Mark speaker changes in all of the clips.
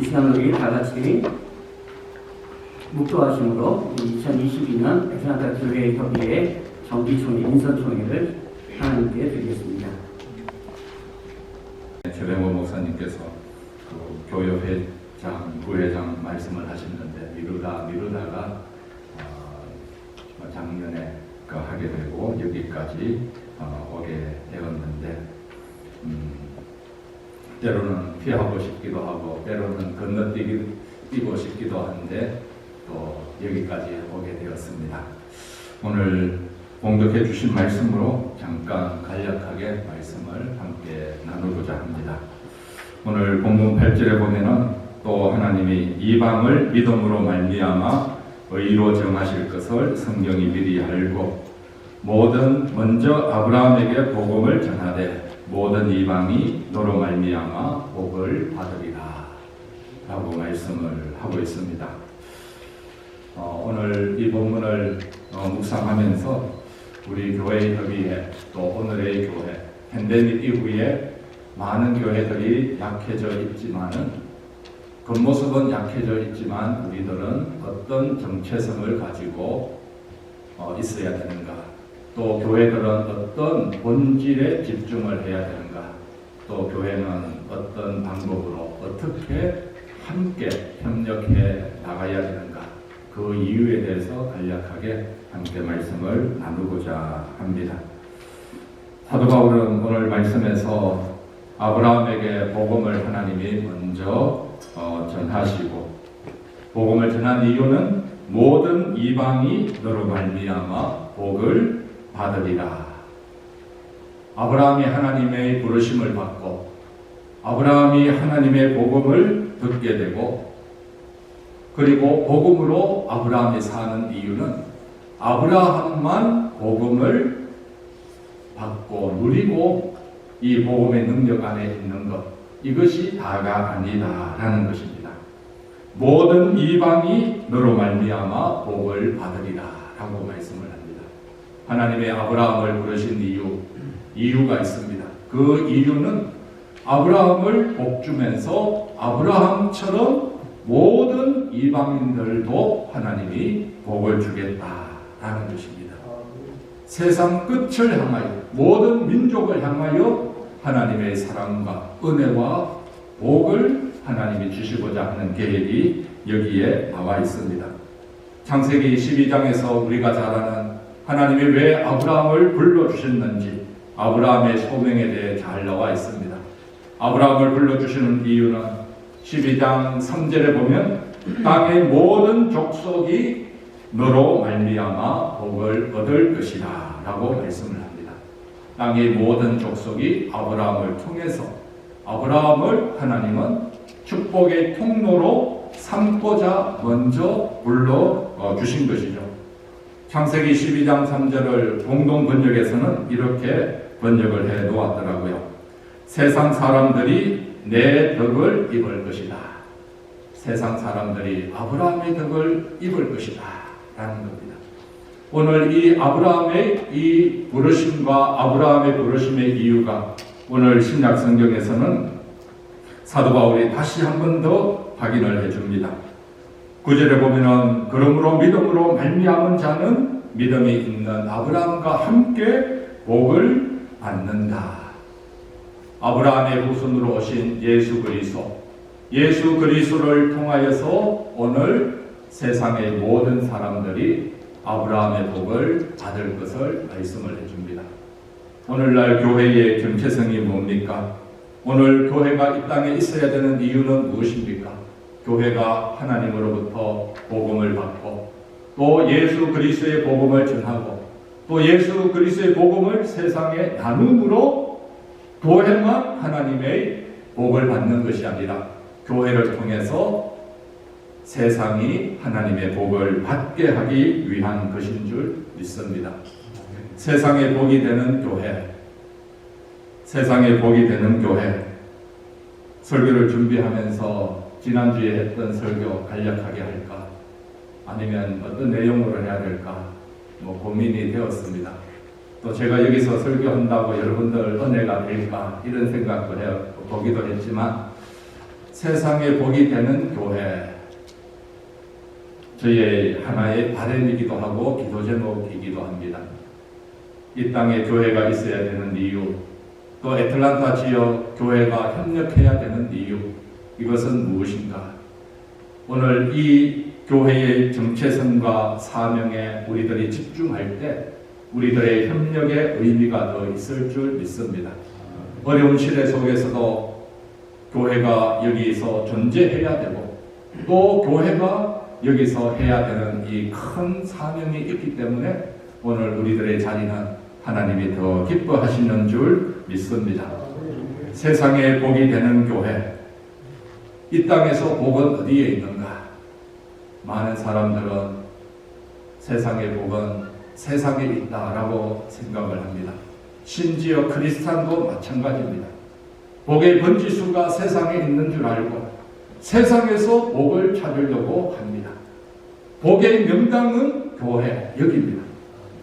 Speaker 1: 이 시간 우리 다 같이 묵도하심으로 2022년 베트남과 교회 협의회 정기총회 인선총회를 하나님께 드리겠습니다.
Speaker 2: 최병호 목사님께서 그 교협회장, 부회장 말씀을 하셨는데 미루다가 작년에 하게 되고 여기까지 오게 되었는데 때로는 피하고 싶기도 하고 때로는 건너뛰고 싶기도 한데 또 여기까지 오게 되었습니다. 오늘 공독해 주신 말씀으로 잠깐 간략하게 말씀을 함께 나누고자 합니다. 오늘 본문 8절에 보면은 또 하나님이 이방을 믿음으로 말미암아 의로 정하실 것을 성경이 미리 알고 먼저 아브라함에게 복음을 전하되 모든 이방이 너로 말미암아 복을 받으리라 라고 말씀을 하고 있습니다. 오늘 이 본문을 묵상하면서 우리 교회 협의회 또 오늘의 교회 팬데믹 이후에 많은 교회들이 약해져 있지만은 겉모습은 약해져 있지만 우리들은 어떤 정체성을 가지고 있어야 되는가, 또 교회들은 어떤 본질에 집중을 해야 되는가, 또 교회는 어떤 방법으로 어떻게 함께 협력해 나가야 되는가, 그 이유에 대해서 간략하게 함께 말씀을 나누고자 합니다. 사도 바울은 오늘 말씀에서 아브라함에게 복음을 하나님이 먼저 전하시고 복음을 전한 이유는 모든 이방이 너로 말미암아 복을 받으리라. 아브라함이 하나님의 부르심을 받고 아브라함이 하나님의 복음을 듣게 되고 그리고 복음으로 아브라함이 사는 이유는 아브라함만 복음을 받고 누리고 이 복음의 능력 안에 있는 것, 이것이 다가 아니다라는 것입니다. 모든 이방이 너로 말미암아 복을 받으리라 라고 말씀을 합니다. 하나님의 아브라함을 부르신 이유가 있습니다. 그 이유는 아브라함을 복주면서 아브라함처럼 모든 이방인들도 하나님이 복을 주겠다라는 것입니다. 세상 끝을 향하여 모든 민족을 향하여 하나님의 사랑과 은혜와 복을 하나님이 주시고자 하는 계획이 여기에 나와 있습니다. 창세기 12장에서 우리가 잘 아는 하나님이 왜 아브라함을 불러주셨는지 아브라함의 소명에 대해 잘 나와 있습니다. 아브라함을 불러주시는 이유는 12장 3절에 보면 땅의 모든 족속이 너로 말미암아 복을 얻을 것이다 라고 말씀을 합니다. 땅의 모든 족속이 아브라함을 통해서 아브라함을 하나님은 축복의 통로로 삼고자 먼저 불러주신 것이죠. 창세기 12장 3절을 공동 번역에서는 이렇게 번역을 해 놓았더라고요. 세상 사람들이 내 덕을 입을 것이다. 세상 사람들이 아브라함의 덕을 입을 것이다 라는 겁니다. 오늘 이 아브라함의 이 부르심과 아브라함의 부르심의 이유가 오늘 신약 성경에서는 사도 바울이 다시 한 번 더 확인을 해줍니다. 9절에 보면은 그러므로 믿음으로 말미암은 자는 믿음이 있는 아브라함과 함께 복을 받는다. 아브라함의 후손으로 오신 예수 그리스도를 통하여서 오늘 세상의 모든 사람들이 아브라함의 복을 받을 것을 말씀을 해줍니다. 오늘날 교회의 정체성이 뭡니까? 오늘 교회가 이 땅에 있어야 되는 이유는 무엇입니까? 교회가 하나님으로부터 복음을 받고 또 예수 그리스도의 복음을 전하고 또 예수 그리스도의 복음을 세상에 나눔으로 교회만 하나님의 복을 받는 것이 아니라 교회를 통해서 세상이 하나님의 복을 받게 하기 위한 것인 줄 믿습니다. 세상의 복이 되는 교회, 세상의 복이 되는 교회. 설교를 준비하면서 지난주에 했던 설교 간략하게 할까? 아니면 어떤 내용으로 해야 될까? 고민이 되었습니다. 또 제가 여기서 설교한다고 여러분들 은혜가 될까? 이런 생각도 보기도 했지만 세상에 복이 되는 교회, 저희의 하나의 바람이기도 하고 기도 제목이기도 합니다. 이 땅에 교회가 있어야 되는 이유, 또 애틀란타 지역 교회가 협력해야 되는 이유, 이것은 무엇인가? 오늘 이 교회의 정체성과 사명에 우리들이 집중할 때 우리들의 협력의 의미가 더 있을 줄 믿습니다. 어려운 시대 속에서도 교회가 여기서 존재해야 되고 또 교회가 여기서 해야 되는 이 큰 사명이 있기 때문에 오늘 우리들의 자리는 하나님이 더 기뻐하시는 줄 믿습니다. 세상에 복이 되는 교회, 이 땅에서 복은 어디에 있는가? 많은 사람들은 세상의 복은 세상에 있다라고 생각을 합니다. 심지어 크리스찬도 마찬가지입니다. 복의 번지수가 세상에 있는 줄 알고 세상에서 복을 찾으려고 합니다. 복의 명당은 교회, 여기입니다.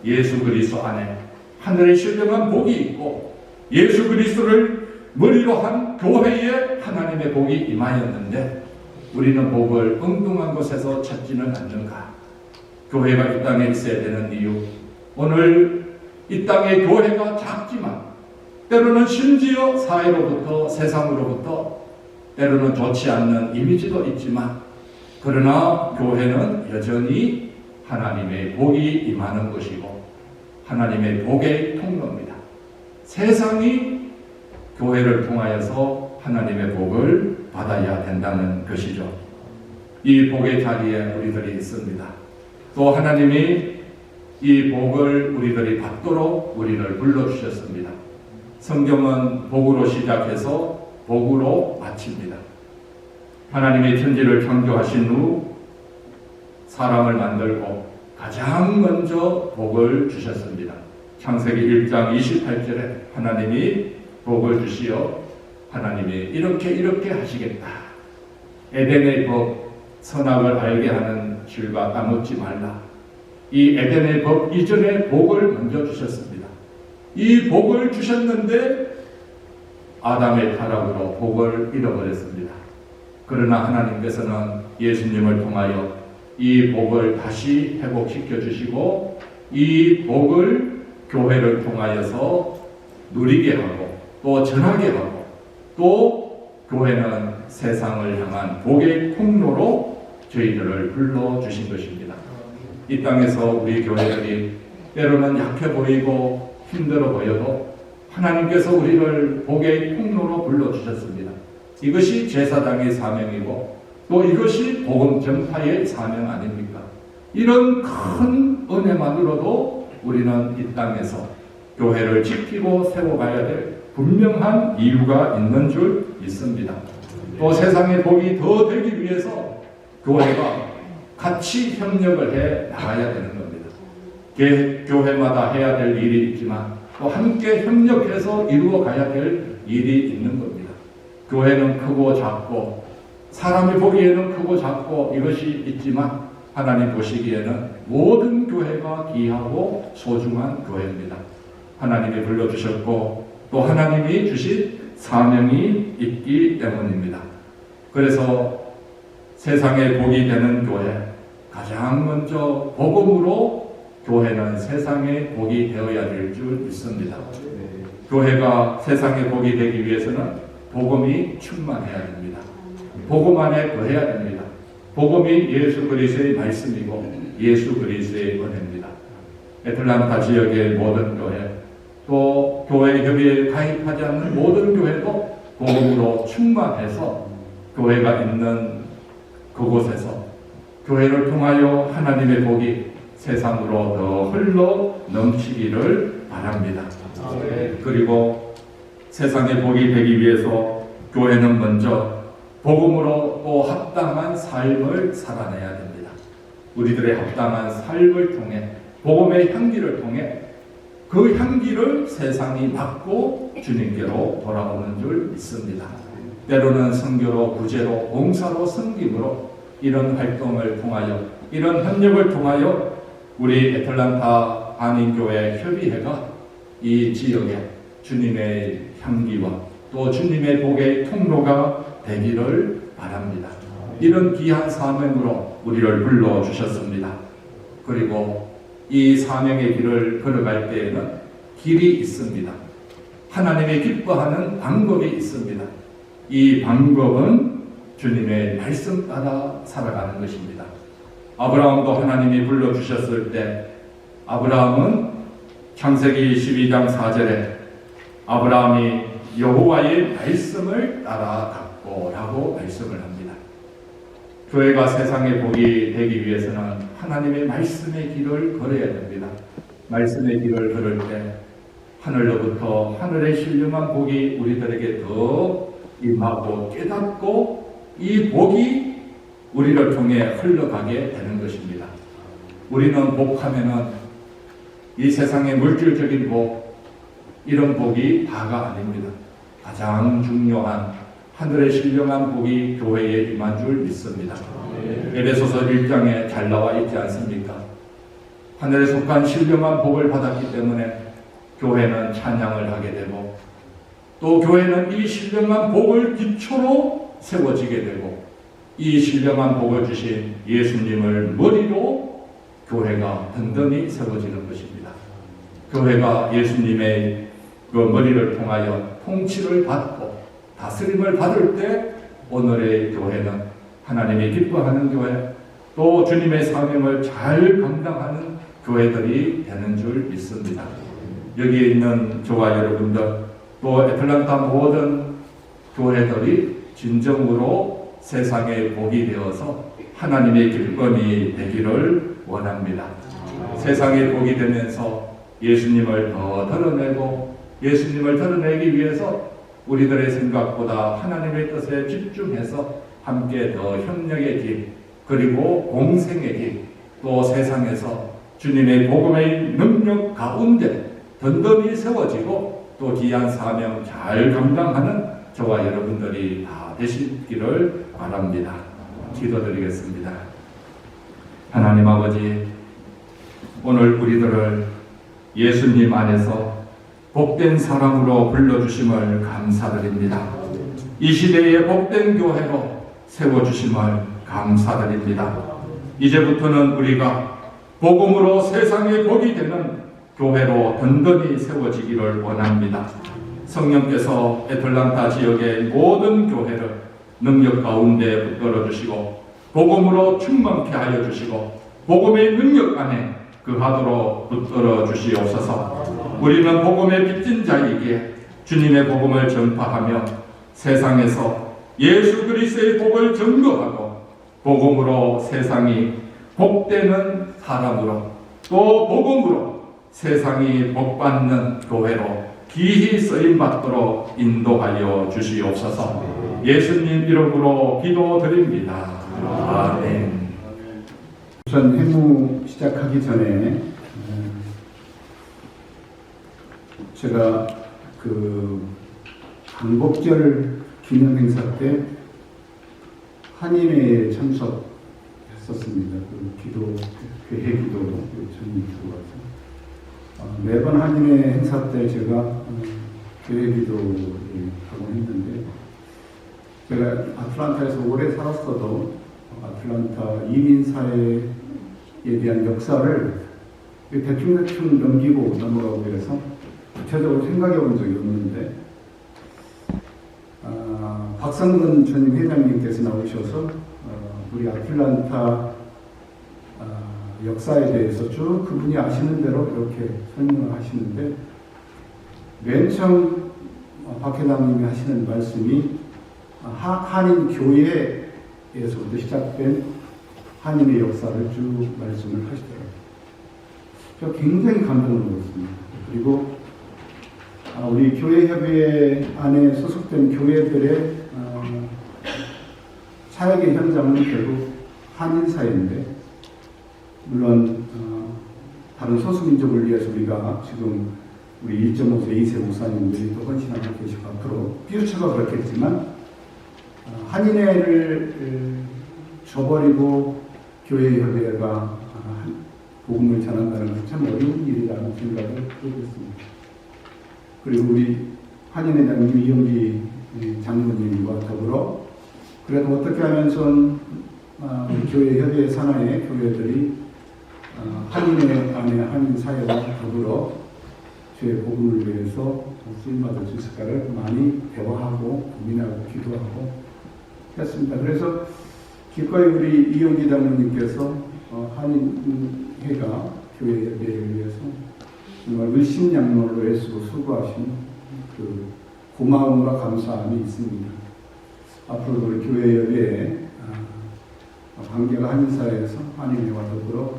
Speaker 2: 예수 그리스도 안에 하늘의 신령한 복이 있고 예수 그리스도를 머리로 한 교회에 하나님의 복이 임하였는데 우리는 복을 엉뚱한 곳에서 찾지는 않는가? 교회가 이 땅에 있어야 되는 이유, 오늘 이 땅의 교회가 작지만 때로는 심지어 사회로부터 세상으로부터 때로는 좋지 않는 이미지도 있지만 그러나 교회는 여전히 하나님의 복이 임하는 것이고 하나님의 복의 통로입니다. 세상이 교회를 통하여서 하나님의 복을 받아야 된다는 것이죠. 이 복의 자리에 우리들이 있습니다. 또 하나님이 이 복을 우리들이 받도록 우리를 불러주셨습니다. 성경은 복으로 시작해서 복으로 마칩니다. 하나님의 천지를 창조하신 후 사람을 만들고 가장 먼저 복을 주셨습니다. 창세기 1장 28절에 하나님이 복을 주시어 하나님이 이렇게 하시겠다. 에덴의 법, 선악을 알게 하는 실과 따먹지 말라. 이 에덴의 법 이전에 복을 먼저 주셨습니다. 이 복을 주셨는데 아담의 타락으로 복을 잃어버렸습니다. 그러나 하나님께서는 예수님을 통하여 이 복을 다시 회복시켜 주시고 이 복을 교회를 통하여서 누리게 하고 또 전하게 하고 또 교회는 세상을 향한 복의 통로로 저희들을 불러주신 것입니다. 이 땅에서 우리 교회들이 때로는 약해 보이고 힘들어 보여도 하나님께서 우리를 복의 통로로 불러주셨습니다. 이것이 제사장의 사명이고 또 이것이 복음 전파의 사명 아닙니까? 이런 큰 은혜만으로도 우리는 이 땅에서 교회를 지키고 세워가야 될 분명한 이유가 있는 줄 믿습니다. 또 세상의 복이 더 되기 위해서 교회가 같이 협력을 해 나가야 되는 겁니다. 교회마다 해야 될 일이 있지만 또 함께 협력해서 이루어 가야 될 일이 있는 겁니다. 교회는 크고 작고 사람이 보기에는 크고 작고 이것이 있지만 하나님 보시기에는 모든 교회가 귀하고 소중한 교회입니다. 하나님이 불러주셨고 또 하나님이 주신 사명이 있기 때문입니다. 그래서 세상에 복이 되는 교회, 가장 먼저 복음으로 교회는 세상에 복이 되어야 될 줄 믿습니다. 교회가 세상에 복이 되기 위해서는 복음이 충만해야 됩니다. 복음 안에 거해야 됩니다. 복음이 예수 그리스도의 말씀이고 예수 그리스도의 은혜입니다. 애틀란타 지역의 모든 교회, 또 교회 협의에 가입하지 않는 모든 교회도 복음으로 충만해서 교회가 있는 그곳에서 교회를 통하여 하나님의 복이 세상으로 더 흘러 넘치기를 바랍니다. 그리고 세상의 복이 되기 위해서 교회는 먼저 복음으로 또 합당한 삶을 살아내야 됩니다. 우리들의 합당한 삶을 통해 복음의 향기를 통해 그 향기를 세상이 맡고 주님께로 돌아오는 줄 믿습니다. 때로는 선교로, 구제로, 봉사로, 섬김으로 이런 활동을 통하여 이런 협력을 통하여 우리 애틀란타 한인교회 협의회가 이 지역에 주님의 향기와 또 주님의 복의 통로가 되기를 바랍니다. 이런 귀한 사명으로 우리를 불러주셨습니다. 그리고 이 사명의 길을 걸어갈 때에는 길이 있습니다. 하나님이 기뻐하는 방법이 있습니다. 이 방법은 주님의 말씀 따라 살아가는 것입니다. 아브라함도 하나님이 불러주셨을 때 아브라함은 창세기 12장 4절에 아브라함이 여호와의 말씀을 따라갔고 라고 말씀을 합니다. 교회가 세상의 복이 되기 위해서는 하나님의 말씀의 길을 걸어야 됩니다. 말씀의 길을 걸을 때 하늘로부터 하늘의 신령한 복이 우리들에게 더 임하고 깨닫고 이 복이 우리를 통해 흘러가게 되는 것입니다. 우리는 복하면은 이 세상의 물질적인 복, 이런 복이 다가 아닙니다. 가장 중요한 하늘의 신령한 복이 교회에 임한 줄 믿습니다. 에베소서 1장에 잘 나와 있지 않습니까? 하늘에 속한 신령한 복을 받았기 때문에 교회는 찬양을 하게 되고 또 교회는 이 신령한 복을 기초로 세워지게 되고 이 신령한 복을 주신 예수님을 머리로 교회가 든든히 세워지는 것입니다. 교회가 예수님의 그 머리를 통하여 통치를 받고 다스림을 받을 때 오늘의 교회는 하나님이 기뻐하는 교회, 또 주님의 사명을 잘 감당하는 교회들이 되는 줄 믿습니다. 여기에 있는 저와 여러분들, 또 애틀란타 모든 교회들이 진정으로 세상의 복이 되어서 하나님의 길건이 되기를 원합니다. 세상의 복이 되면서 예수님을 더 드러내고 예수님을 드러내기 위해서 우리들의 생각보다 하나님의 뜻에 집중해서 함께 더 협력의 길, 그리고 공생의 길, 또 세상에서 주님의 복음의 능력 가운데 든든히 세워지고 또 귀한 사명 잘 감당하는 저와 여러분들이 다 되시기를 바랍니다. 기도드리겠습니다. 하나님 아버지, 오늘 우리들을 예수님 안에서 복된 사람으로 불러주심을 감사드립니다. 이 시대에 복된 교회로 세워주심을 감사드립니다. 이제부터는 우리가 복음으로 세상의 복이 되는 교회로 든든히 세워지기를 원합니다. 성령께서 애틀란타 지역의 모든 교회를 능력 가운데 붙들어 주시고 복음으로 충만케 하여 주시고 복음의 능력 안에 그하도록 붙들어 주시옵소서. 우리는 복음의 빚진 자이기에 주님의 복음을 전파하며 세상에서 예수 그리스도의 복을 증거하고 복음으로 세상이 복되는 사람으로 또 복음으로 세상이 복받는 교회로 기히 쓰임받도록 인도하여 주시옵소서. 예수님 이름으로 기도드립니다. 아멘.
Speaker 3: 우선 회무 시작하기 전에 제가 그 광복절 기념 행사 때 한인회에 참석했었습니다. 그 기도 회회 기도 요청이 들어와서 매번 한인회 행사 때 제가 교회 기도를 하고 했는데 제가 아틀란타에서 오래 살았어도 아틀란타 이민사회에 대한 역사를 대충 넘기고 넘어가고 그래서 구체적으로 생각해 본 적이 없는데 박성근 전임 회장님께서 나오셔서 우리 아틀란타 역사에 대해서 쭉 그분이 아시는 대로 이렇게 설명을 하시는데 맨 처음 박 회장님이 하시는 말씀이 한인 교회에서부터 시작된 한인의 역사를 쭉 말씀을 하시더라고요. 저 굉장히 감동을 먹었습니다. 그리고 우리 교회협의회 안에 소속된 교회들의 사역의 현장은 결국 한인사회인데 물론 다른 소수민족을 위해서 우리가 지금 우리 1.5세, 2세 목사님들이 또 헌신하고 계시고 앞으로 피우처가 그렇겠지만 한인회를 저버리고 교회협의회가 복음을 전한다는 건 참 어려운 일이라는 생각을 하고 있습니다. 그리고 우리 한인회장님 이영기 장로님과 더불어 그래도 어떻게 하면 좀 우리 교회 협의회 산하의 교회들이 한인회 안에 한인 사회와 더불어 주의 복음을 위해서 쓰임받을 수 있을까를 많이 대화하고 고민하고 기도하고 했습니다. 그래서 기꺼이 우리 이용기 장로님께서 한인회가 교회 협의회를 위해서 정말 을심양로로 애쓰고 수고하신 그 고마움과 감사함이 있습니다. 앞으로도 우리 교회 협의회 관계가 한인사회에서 한인회와 더불어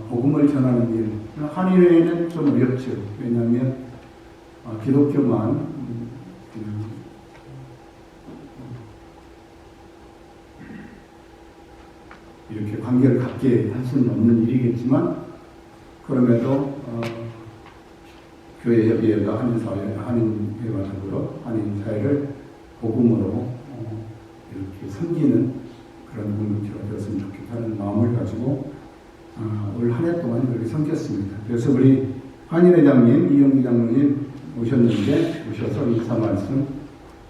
Speaker 3: 복음을 전하는 일. 한인회는 좀 어렵죠. 왜냐하면 기독교만 이렇게 관계를 갖게 할 수는 없는 일이겠지만 그럼에도 교회 협의회가 한인회와 더불어 한인사회를 복음으로 이렇게 섬기는 그런 공동체가 되었으면 좋겠다는 마음을 가지고 올 한 해 동안 그렇게 섬겼습니다. 그래서 우리 한인회장님, 이용기 장로님 오셔서 인사 말씀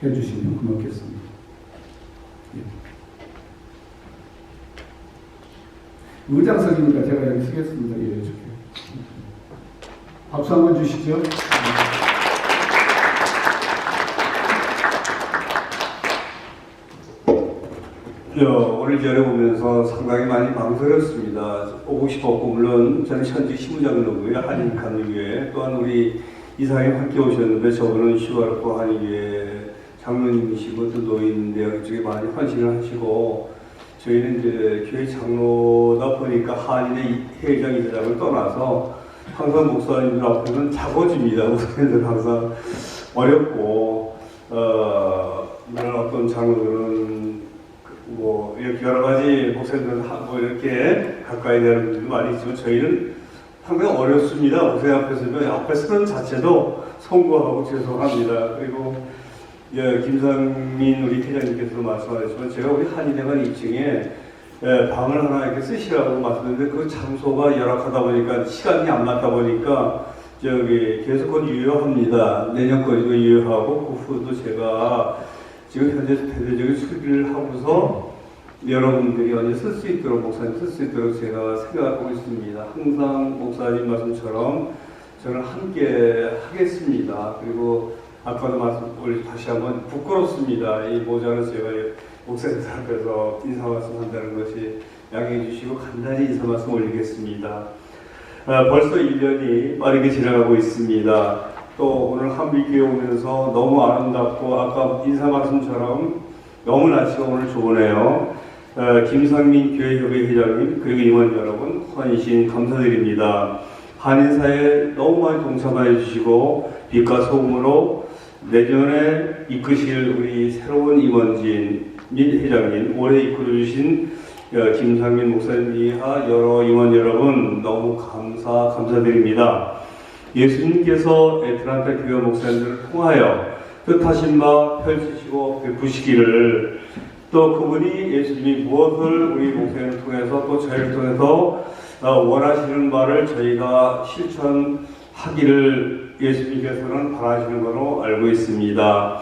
Speaker 3: 해주시면 고맙겠습니다. 예. 의장석이니까 제가 여기 쓰겠습니다. 예, 이렇게. 박수 한번 주시죠.
Speaker 4: 오늘 전에 보면서 상당히 많이 망설였습니다. 오고 싶었고, 물론 저는 현직 시무장로고요. 한인관리교회. 또한 우리 이사님 함께 오셨는데, 저분은 휴가롭고 한인교회 장로님이시고, 또 노인인데, 그쪽에 많이 헌신을 하시고, 저희는 이제 교회 장로다 보니까 한인의 회장, 이사장을 떠나서 항상 목사님들 앞에는 작아집니다. 목사님들 항상 어렵고, 물론 어떤 장로들은 뭐 이렇게 여러 가지 목사님들 뭐 이렇게 가까이 되는 분들도 많이 있지만 저희는 상당히 어렵습니다. 목사님 앞에 서는 자체도 송구하고 죄송합니다. 그리고 김상민 우리 회장님께서도 말씀하셨지만 제가 우리 한인회관 2층에 방을 하나 이렇게 쓰시라고 말씀드렸는데 그 장소가 열악하다 보니까 시간이 안 맞다 보니까 계속 곧 유효합니다. 내년까지도 유효하고 그 후도 제가 지금 현재 대대적인 수리를 하고서 여러분들이 언제 쓸 수 있도록, 목사님 쓸 수 있도록 제가 생각하고 있습니다. 항상 목사님 말씀처럼 저는 함께 하겠습니다. 그리고 아까도 다시 한번 부끄럽습니다. 이 모자는 제가 목사님들 앞에서 인사 말씀 한다는 것이 양해해 주시고 간단히 인사 말씀 올리겠습니다. 벌써 1년이 빠르게 지나가고 있습니다. 또 오늘 한비교회 오면서 너무 아름답고 아까 인사 말씀처럼 너무 날씨가 오늘 좋으네요. 김상민 교회협의 회장님 그리고 임원 여러분 헌신 감사드립니다. 한인사에 너무 많이 동참해 주시고 빛과 소금으로 내년에 이끄실 우리 새로운 임원진 민 회장님 올해 이끌어주신 김상민 목사님 이하 여러 임원 여러분 너무 감사드립니다. 예수님께서 애틀란타 교회 목사님들을 통하여 뜻하신 바 펼치시고 베푸시기를 또 그분이 예수님이 무엇을 우리 목사님을 통해서 또 저희를 통해서 원하시는 바를 저희가 실천하기를 예수님께서는 바라시는 바로 알고 있습니다.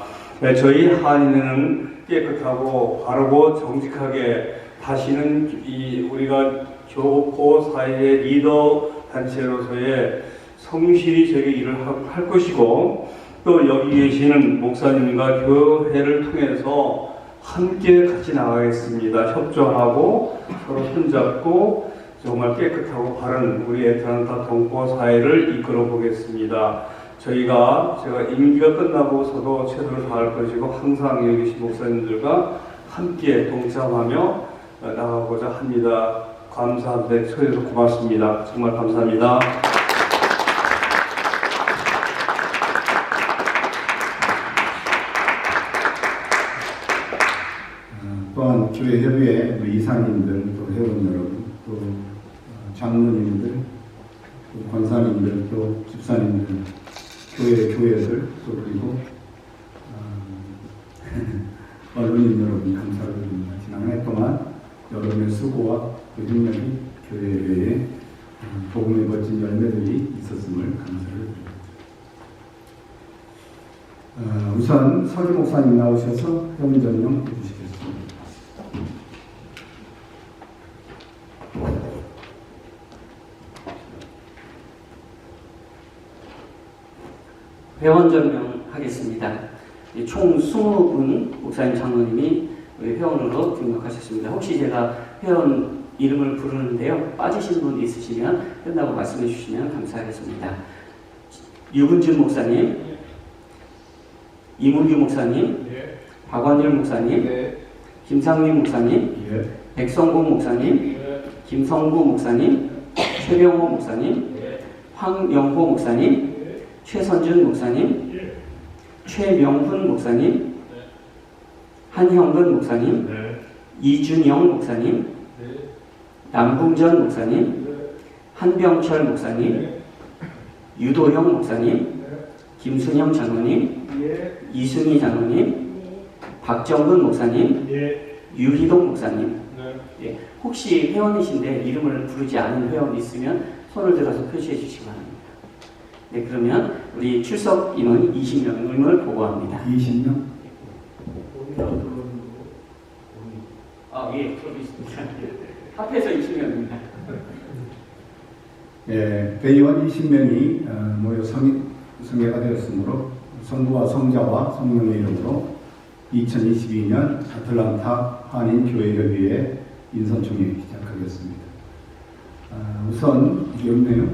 Speaker 4: 저희 한인회는 깨끗하고 바르고 정직하게 다시는 우리가 교포 사회의 리더 단체로서의 성실히 저에게 일을 할 것이고 또 여기 계시는 목사님과 교회를 통해서 함께 같이 나가겠습니다. 협조하고 서로 손잡고 정말 깨끗하고 바른 우리 애틀란타 동포 사회를 이끌어 보겠습니다. 제가 임기가 끝나고서도 최선을 다할 것이고 항상 여기 계신 목사님들과 함께 동참하며 나가고자 합니다. 감사합니다. 초대해서 고맙습니다. 정말 감사합니다.
Speaker 3: 또한 교회 협의회 우리 이사님들 또 회원 여러분 또 장로님들 또 권사님들 또 집사님들 교회들 또 그리고 언론인 여러분 감사를 드립니다. 지난 한 해 동안 여러분의 수고와 그 능력이 교회에 복음의 멋진 열매들이 있었음을 감사를 드립니다. 우선 서기 목사님 나오셔서 회원전령 해주시겠습니다.
Speaker 1: 회원 전명하겠습니다. 총 20분 목사님 장로님이 우리 회원으로 등록하셨습니다. 혹시 제가 회원 이름을 부르는데요, 빠지신 분 있으시면 끝나고 말씀해 주시면 감사하겠습니다. 유근준 목사님, 이문규 목사님, 박원일 목사님, 김상민 목사님, 백성공 목사님, 김성구 목사님, 최병호 목사님, 황영호 목사님, 최선준 목사님, 최명훈 목사님, 한형근 목사님, 이준영 목사님, 남궁전 목사님, 한병철 목사님, 유도형 목사님, 김순영 장로님, 이승희 장로님, 박정근 목사님, 유희동 목사님. 예, 혹시 회원이신데 이름을 부르지 않은 회원이 있으면 손을 들어서 표시해 주시기 바랍니다. 네, 그러면 우리 출석 인원 20명을 보고합니다.
Speaker 3: 20명?
Speaker 1: 예, 저기 있습니다. 합해서 20명입니다.
Speaker 3: 예, 대의원 20명이 모여 성회가 되었으므로 성부와 성자와 성령의 이름으로 2022년 아틀란타 한인교회협의회 인선총회 시작하겠습니다. 우선 여기 없네요.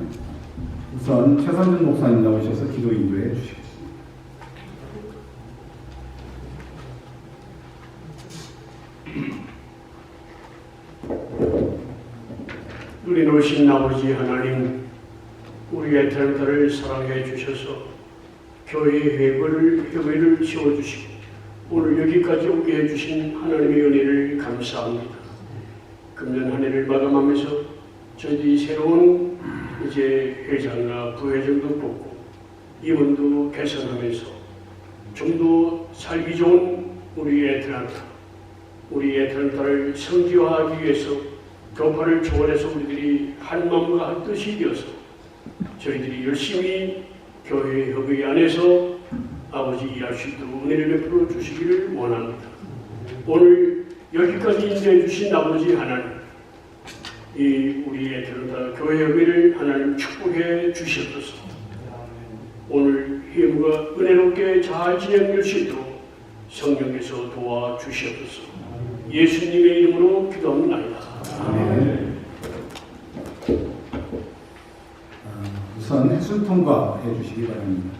Speaker 3: 우선 최선준 목사님 나오셔서 기도 인도해 주시겠습니다.
Speaker 5: 우리 노신 아버지 하나님, 우리의 애틀랜타를 사랑해 주셔서 교회의 협의를 지어주시고 오늘 여기까지 오게 해주신 하나님의 은혜를 감사합니다. 금년 한 해를 마감하면서 저희들이 새로운 이제 회장이나 부회장도 뽑고 임원도 개선하면서 좀 더 살기 좋은 우리 애틀랜타를 성지화하기 위해서 교파를 초월해서 우리들이 한 마음과 한 뜻이 되어서 저희들이 열심히 교회 협의 안에서 아버지 일할 수 있도록 은혜를 베풀어 주시기를 원합니다. 오늘 여기까지 인도해 주신 아버지 하나님, 이 우리 애틀랜타 교회 협의를 하나님 축복해 주시옵소서. 오늘 회무가 은혜롭게 잘 진행될 수 있도록 성령께서 도와주시옵소서. 예수님의 이름으로 기도합니다.
Speaker 3: 아멘. 우선 해순 통과해 주시기 바랍니다.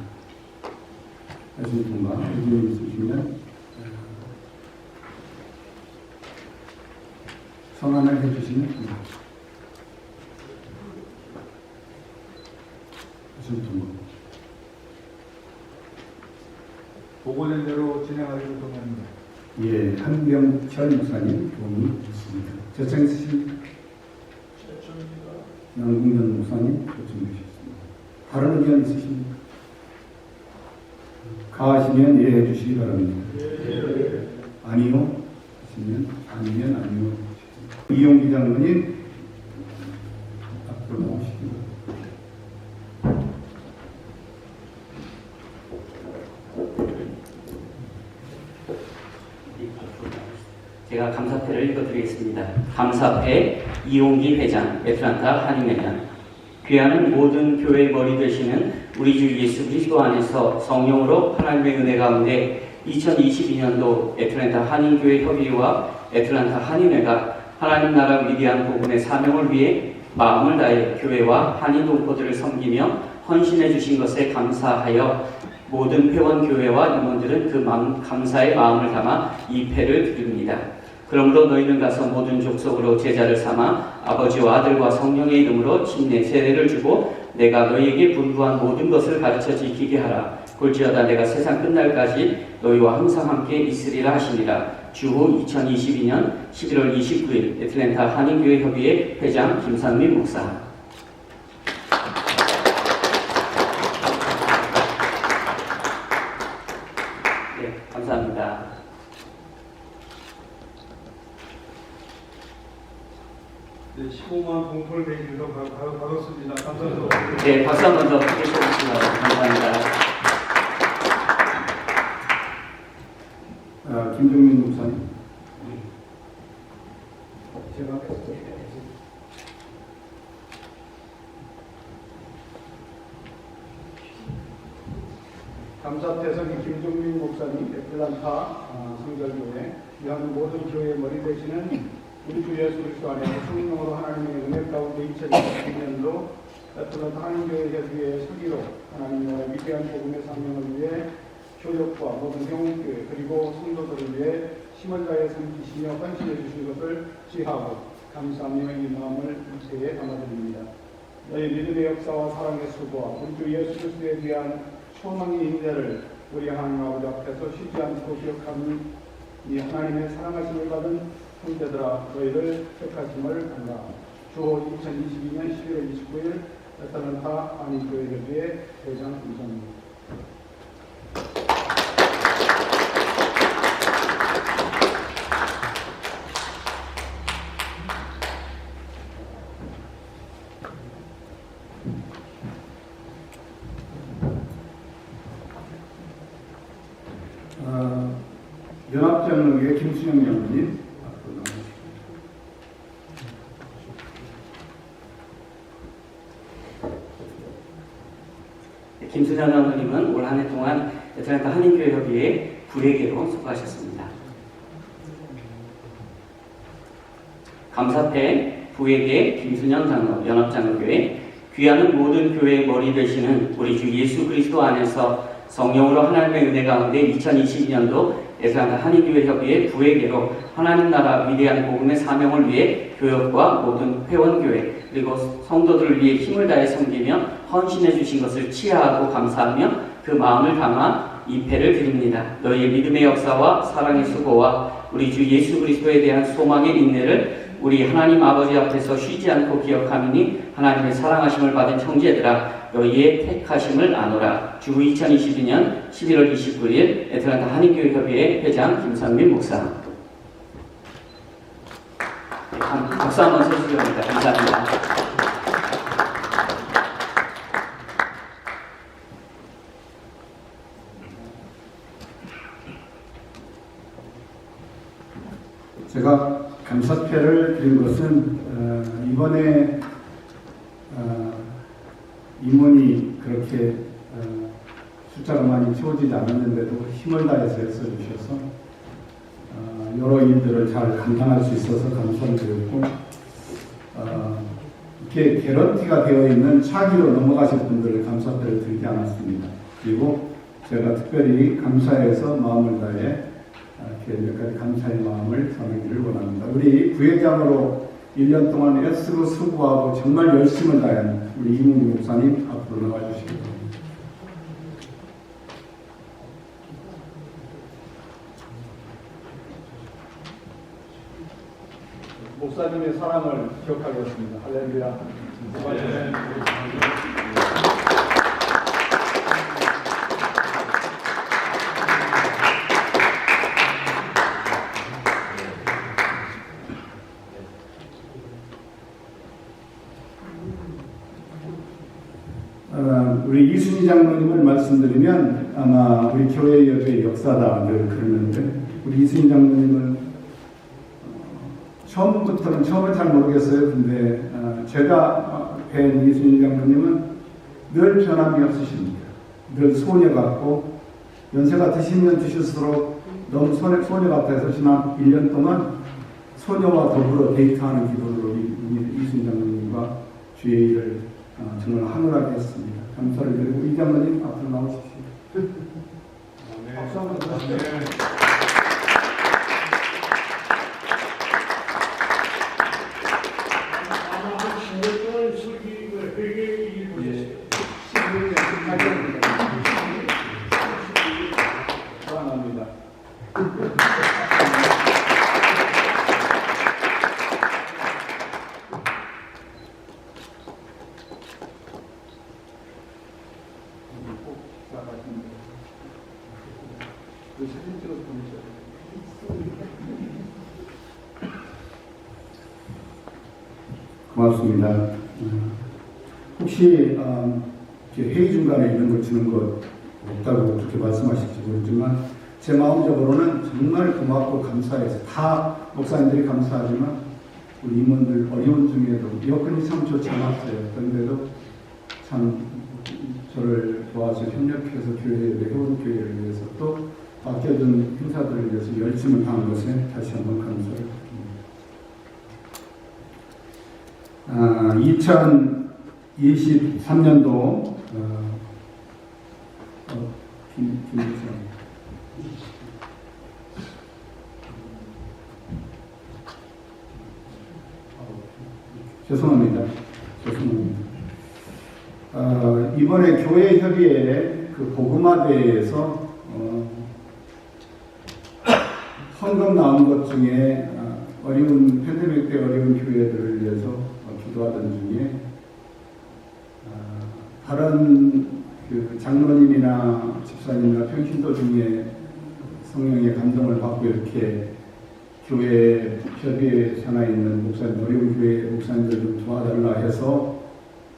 Speaker 3: 해순 통과 해주님 있으시면 성안을 해주시면 됩니다. 해순 통과.
Speaker 6: 보고된 대로 진행하기로 동의합니다.
Speaker 3: 예, 한병철 목사님 도움이 있습니다. 저청 있으십니까? 남궁전 목사님 요청되셨습니다. 다른 의견 있으십니까? 가하시면 예 해주시기 바랍니다. 아니요 하시면 아니면 아니요. 이용기 장로님 앞으로 나오시기
Speaker 1: 제가 감사패를 읽어드리겠습니다. 감사패 이용기 회장, 애틀랜타 한인회장. 귀하는 모든 교회의 머리 되시는 우리 주 예수 그리스도 안에서 성령으로 하나님의 은혜 가운데 2022년도 애틀랜타 한인교회 협의회와 애틀랜타 한인회가 하나님 나라 위대한 복음의 사명을 위해 마음을 다해 교회와 한인 동포들을 섬기며 헌신해 주신 것에 감사하여 모든 회원 교회와 임원들은 그 감사의 마음을 담아 이 패를 드립니다. 그러므로 너희는 가서 모든 족속으로 제자를 삼아 아버지와 아들과 성령의 이름으로 침례 세례를 주고 내가 너희에게 분부한 모든 것을 가르쳐 지키게 하라. 볼지어다 내가 세상 끝날까지 너희와 항상 함께 있으리라 하시니라. 주후 2022년 11월 29일 애틀랜타 한인교회 협의회 회장 김상민 목사. 네, 감사합니다.
Speaker 6: 네, 15만 봉투를 내기로 받았습니다. 감사합니다.
Speaker 1: 네, 박수 한 번 더 크게 쳐주시면 감사합니다.
Speaker 3: 김종민 목사님.
Speaker 6: 제가 하겠습니다. 감사태석이 김종민 목사님, 애틀란타 성결교회, 귀한 모든 교회의 머리 되시는 우리 주 예수 그리스도 안에서 성령으로 하나님의 은혜 가운데 2022년도 애틀란타 한인교회 협의회 서기로 하나님의 위대한 복음의 사명을 위해 교역과 모든 영웅교회 그리고 성도들을 위해 힘을 다해 섬기시며 헌신해 주신 것을 지하고 감사하며 이 마음을 이체에 담아드립니다. 너희 믿음의 역사와 사랑의 수고와 우리 주 예수 그리스도에 대한 소망의 인내를 우리 하나님 아버지 앞에서 쉬지 않고 기억하는 이 하나님의 사랑하심을 받은 형제들아 너희를 택하심을 감사합니다. 주 2022년 11월 29일 애틀란타 한인교회협의회 회장 김성입니다.
Speaker 3: 연합장로교회 김수영 장로님 앞으로 나오십니다.
Speaker 1: 김수장 장로님은 올 한 해 동안 애틀란타 한인교회 협의회 부회계로 수고하셨습니다. 감사패 부회계 김순영 장로 연합장로교회 귀하는 모든 교회의 머리 되시는 우리 주 예수 그리스도 안에서 성령으로 하나님의 은혜 가운데 2022년도 애틀란타 한인교회 협의회 부회계로 하나님 나라 위대한 복음의 사명을 위해 교역과 모든 회원교회 그리고 성도들을 위해 힘을 다해 섬기며 헌신해 주신 것을 치하하고 감사하며 그 마음을 담아 이 패를 드립니다. 너희의 믿음의 역사와 사랑의 수고와 우리 주 예수 그리스도에 대한 소망의 인내를 우리 하나님 아버지 앞에서 쉬지 않고 기억하미니 하나님의 사랑하심을 받은 형제들아 너희의 택하심을 아노라. 주 2022년 11월 29일 애틀란타 한인교회 협의회 회장 김상민 목사. 박수 한번 쳐주시기 바랍니다. 감사합니다.
Speaker 3: 제가 감사패를 드린 것은 이번에 임원이 그렇게 숫자가 많이 채워지지 않았는데도 힘을 다해서 애써주셔서 여러 일들을 잘 감당할 수 있어서 감사를 드렸고 이렇게 개런티가 되어 있는 차기로 넘어가실 분들을 감사패를 드리지 않았습니다. 그리고 제가 특별히 감사해서 마음을 다해 이렇게 몇 가지 감사의 마음을 전하기를 원합니다. 우리 부회장으로 1년 동안 애쓰고 수고하고 정말 열심을 다한 우리 이문기 목사님 앞으로 나와주시기 바랍니다.
Speaker 6: 목사님의 사랑을 기억하겠습니다. 할렐루야.
Speaker 3: 우리 이순희 장로님을 말씀드리면 아마 우리 교회 여주의 역사다 늘 그러는데 우리 이순희 장로님은 처음은 잘 모르겠어요. 근데 제가 뵌 이순희 장로님은 늘 변함이 없으십니다. 늘 소녀 같고 연세가 드시면 드실수록 너무 소녀 같아서 지난 1년 동안 소녀와 더불어 데이트하는 기도로 우리 이순희 장로님과 주의 일을 정말 하늘하게 했습니다. 감사를 드리고 이 장로님 앞으로 나오십시오.
Speaker 6: 박수 한번 주시죠.
Speaker 5: 아마 한 10년 동안 설교의 회개의 일을 보셨어요.
Speaker 6: 11년 18년입니다. 사랑합니다. 사진 찍어서 보내셔야
Speaker 3: 고맙습니다. 혹시 회의 중간에 이런 걸 주는 것 없다고 그렇게 말씀하실지 모르지만 제 마음적으로는 정말 고맙고 감사해서 다 목사님들이 감사하지만 우리 임원들 어려운 중에도 여건이 참 좋지 않았어요. 그런데도 참 저를 도와서 협력해서 교회의 해온 교회를 위해서 또 맡겨준 행사들을 위해서 열심을 다한 것에 다시 한번 감사를 드립니다. 2023년도 죄송합니다. 이번에 교회 협의회 그 복음화대회에서 헌금 나온 것 중에 어려운 팬데믹 때 어려운 교회들을 위해서 기도하던 중에 다른 그 장로님이나 집사님이나 평신도 중에 성령의 감동을 받고 이렇게 교회 협의회 산하에 있는 목사님, 어려운 교회 목사님들 좀 도와달라 해서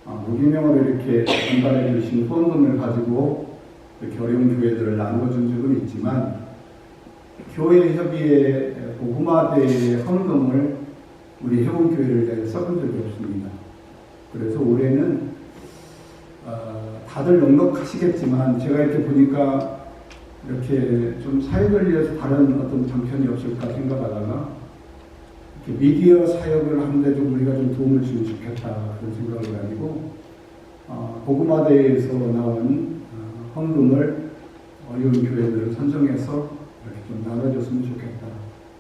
Speaker 3: 무기명으로 이렇게 전달해 주신 후원금을 가지고 이렇게 어려운 교회들을 나누어준 적은 있지만 교회 협의회 복음화대회 헌금을 우리 해본교회를 위해 써본 적이 없습니다. 그래서 올해는 다들 넉넉하시겠지만 제가 이렇게 보니까 이렇게 좀 사역을 위해서 다른 어떤 방편이 없을까 생각하다가 이렇게 미디어 사역을 하는데 좀 우리가 좀 도움을 주면 좋겠다 그런 생각을 가지고 복음화대회에서 나온 헌금을 어려운 교회들을 선정해서 이렇게 좀 나눠줬으면 좋겠다.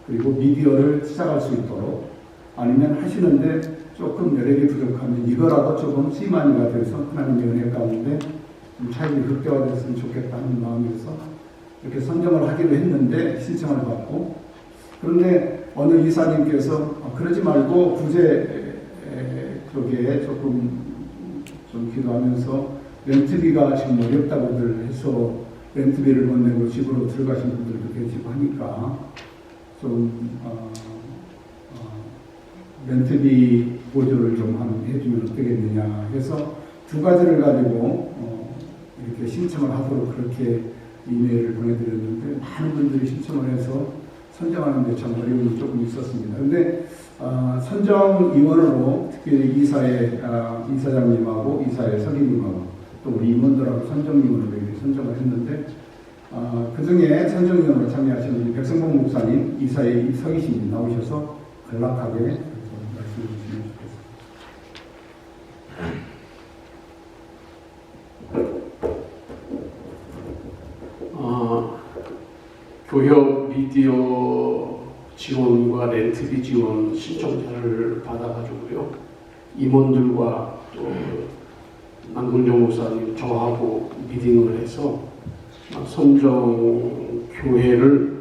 Speaker 3: 그리고 미디어를 시작할 수 있도록 아니면 하시는데 조금 여력이 부족하면 이거라도 조금 쓰임하니가 돼서 하나님의 은혜 가운데 좀 차이가 극대화됐으면 좋겠다는 마음에서 이렇게 선정을 하기로 했는데 신청을 받고 그런데 어느 이사님께서 그러지 말고 구제 쪽에 조금 좀 기도하면서 렌트비가 지금 어렵다고들 해서 렌트비를 못 내고 집으로 들어가신 분들도 계시고 하니까 좀 렌트비 보조를 좀 해주면 어떻겠느냐 해서 두 가지를 가지고 이렇게 신청을 하도록 그렇게 이메일을 보내드렸는데 많은 분들이 신청을 해서 선정하는 데 참 어려움이 조금 있었습니다. 그런데 선정위원으로 특히 이사장님하고 이사의 서기님하고 또 우리 임원들하고 선정위원으로 이렇게 선정을 했는데 그 중에 선정위원으로 참여하신 우리 백성봉 목사님, 이사의 서기신님 나오셔서 간략하게 말씀해 주시면 좋겠습니다.
Speaker 5: 교협 미디어 지원과 렌트비 지원 신청자를 받아가지고요. 임원들과 또 남군정 목사님 저하고 미팅을 해서 선정 교회를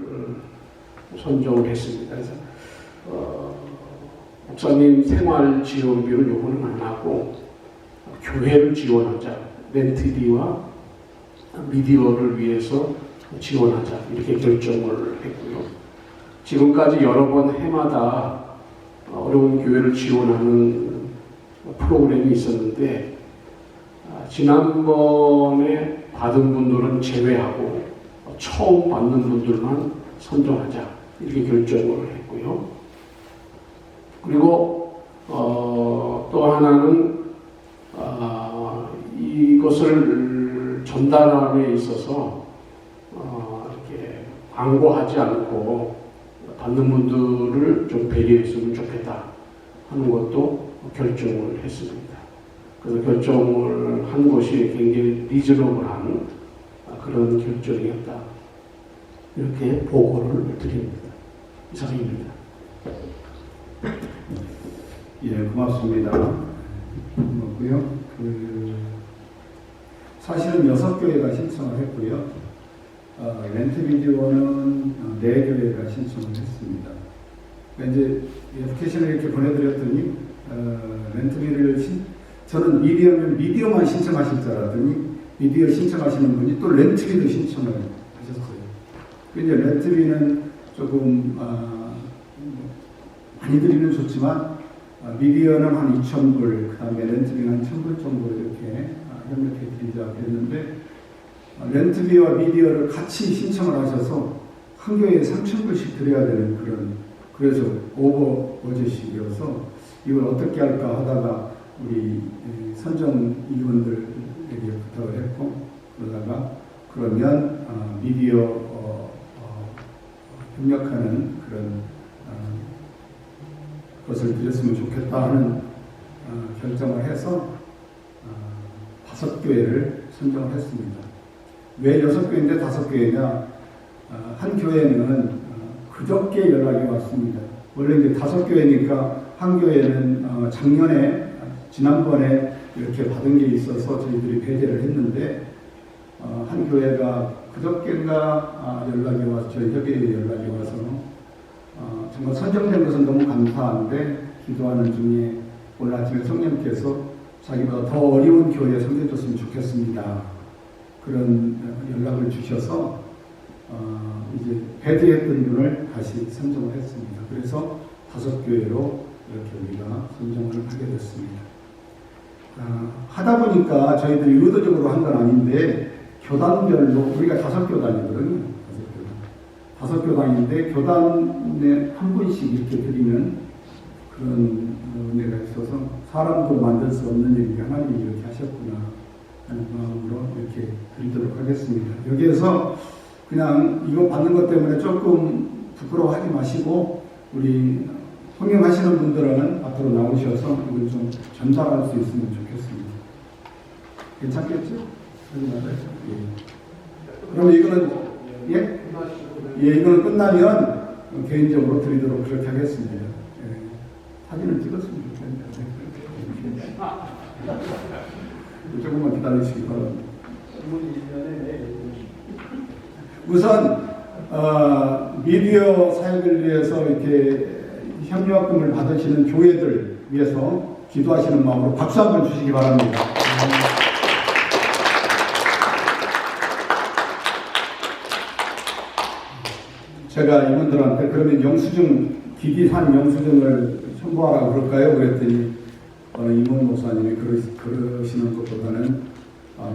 Speaker 5: 선정을 했습니다. 그래서 목사님 생활 지원비는 요거는 안 하고 교회를 지원하자. 렌트비와 미디어를 위해서 지원하자. 이렇게 결정을 했고요. 지금까지 여러 번 해마다 어려운 교회를 지원하는 프로그램이 있었는데 지난번에 받은 분들은 제외하고 처음 받는 분들만 선정하자. 이렇게 결정을 했고요. 그리고 또 하나는 이것을 전달함에 있어서 이렇게 광고하지 않고 받는 분들을 좀 배려했으면 좋겠다 하는 것도 결정을 했습니다. 그래서 결정을 한 것이 굉장히 리즈너블한 그런 결정이었다. 이렇게 보고를 드립니다. 이상입니다.
Speaker 3: 예, 고맙습니다. 고맙고요. 사실은 6교회가 신청을 했고요. 렌트비 지원은 4교회가 신청을 했습니다. 그러니까 이제 애플리케이션을 이렇게 보내드렸더니 렌트비를 저는 미디어만 신청하실 줄 알았더니 미디어 신청하시는 분이 또 렌트비도 신청을 하셨어요. 이제 렌트비는 조금 많이 드리면 좋지만 미디어는 한 2,000불, 그 다음에 렌트비는 한 1,000불 정도 이렇게 협력해 드리자 그랬는데 렌트비와 미디어를 같이 신청을 하셔서 한 교회에 3,000불씩 드려야 되는 그래서 오버 버젯이어서 이걸 어떻게 할까 하다가 우리 선정위원들 부탁을 했고, 그러다가 그러면 미디어 협력하는 그런 것을 드렸으면 좋겠다 하는 결정을 해서 5교회를 선정을 했습니다. 왜 6교회인데 5교회냐? 한 교회는 그저께 연락이 왔습니다. 원래 이제 5교회니까 한 교회는 지난번에 이렇게 받은 게 있어서 저희들이 배제를 했는데, 한 교회가 그저께인가 연락이 와서, 저희 협의회에 연락이 와서 정말 선정된 것은 너무 감사한데 기도하는 중에 오늘 아침에 성령께서 자기보다 더 어려운 교회에 섬겨줬으면 좋겠습니다. 그런 연락을 주셔서 이제 배제했던 분을 다시 선정을 했습니다. 그래서 5교회로 이렇게 우리가 선정을 하게 됐습니다. 하다 보니까 저희들이 의도적으로 한 건 아닌데, 교단별로 우리가 5교단이거든요. 5교단인데 교단에 한 분씩 이렇게 드리는 그런 은혜가 있어서, 사람도 만들 수 없는 일이 하나님이 이렇게 하셨구나 하는 마음으로 이렇게 드리도록 하겠습니다. 여기에서 그냥 이거 받는 것 때문에 조금 부끄러워하지 마시고, 우리 통역하시는 분들은 앞으로 나오셔서 이걸 좀 전달할 수 있으면 좋겠습니다. 괜찮겠죠? 그럼 이거는 이거는 끝나면 개인적으로 드리도록 그렇게 하겠습니다. 사진을 찍었으면 좋겠는데 조금만 기다리시기 바랍니다. 우선 미디어 사역을 위해서 이렇게 협력금을 받으시는 교회들 위해서 기도하시는 마음으로 박수 한번 주시기 바랍니다. 제가 이분들한테 그러면 영수증, 기기산 영수증을 첨부하라고 그럴까요? 그랬더니 임원 목사님이 그러시는 것보다는